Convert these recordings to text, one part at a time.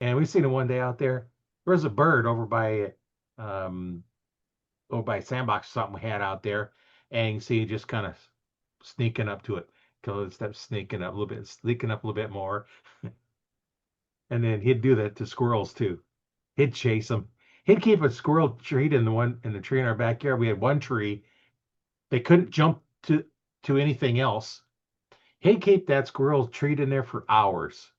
And we seen him one day out there. There was a bird um over by sandbox or something we had out there, and you can see just kind of sneaking up to it. Because it sneaking up a little bit, sneaking up a little bit more, and then he'd do that to squirrels too. He'd chase them. He'd keep a squirrel treed in the tree in our backyard. We had one tree. They couldn't jump to anything else. He'd keep that squirrel treed in there for hours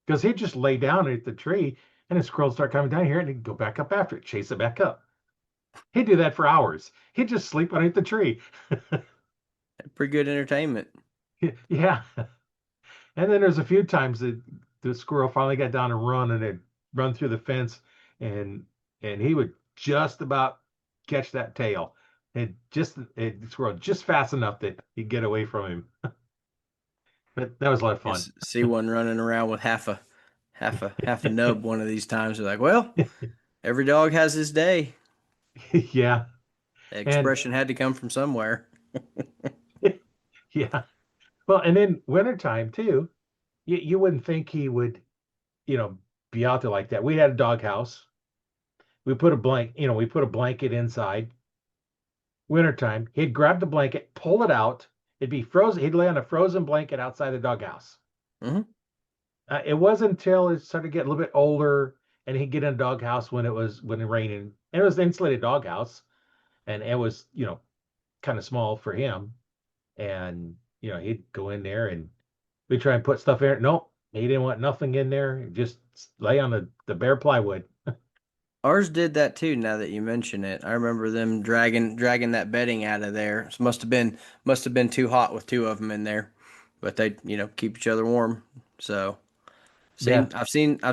because he'd just lay down at the tree, and the squirrel start coming down here, and he'd go back up after it, chase it back up. He'd do that for hours. He'd just sleep underneath the tree. Pretty good entertainment. Yeah. And then there's a few times that the squirrel finally got down and run, and they'd run through the fence, and he would just about catch that tail. And the squirrel just fast enough that he'd get away from him. But that was a lot of fun. Just see one running around with half a nub one of these times. They're like, well, every dog has his day. Yeah. The And expression had to come from somewhere. yeah. Well, and then wintertime too, you wouldn't think he would, you know, be out there like that. We had a doghouse. We put a blanket inside. Wintertime, he'd grab the blanket, pull it out. It'd be frozen. He'd lay on a frozen blanket outside the doghouse. Hmm. It wasn't until it started getting a little bit older, and he'd get in a doghouse when it raining. And it was an insulated doghouse, and it was kind of small for him. And he'd go in there, and we try and put stuff in it. Nope, he didn't want nothing in there. Just lay on the bare plywood. Ours did that too. Now that you mention it, I remember them dragging that bedding out of there. It must have been too hot with two of them in there, but they keep each other warm. So Yeah, I've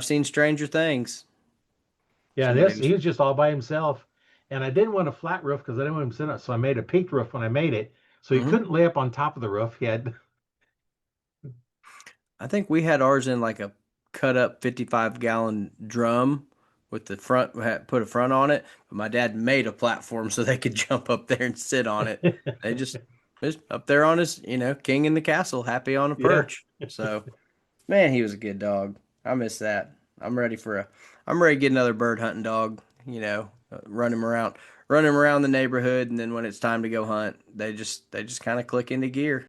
seen stranger things. yeah. Somebody This was he was just all by himself, and I didn't want a flat roof because I didn't want him sitting up. So I made a peaked roof when I made it, so he hmm couldn't lay up on top of the roof. He had I think we had ours in like a cut up 55-gallon drum with the front put a front on it, but my dad made a platform so they could jump up there and sit on it. They just up there on his, king in the castle, happy on a yeah, perch. So, man, he was a good dog. I miss that. I'm ready to get another bird hunting dog, run him around the neighborhood, and then when it's time to go hunt, they just kind of click into gear.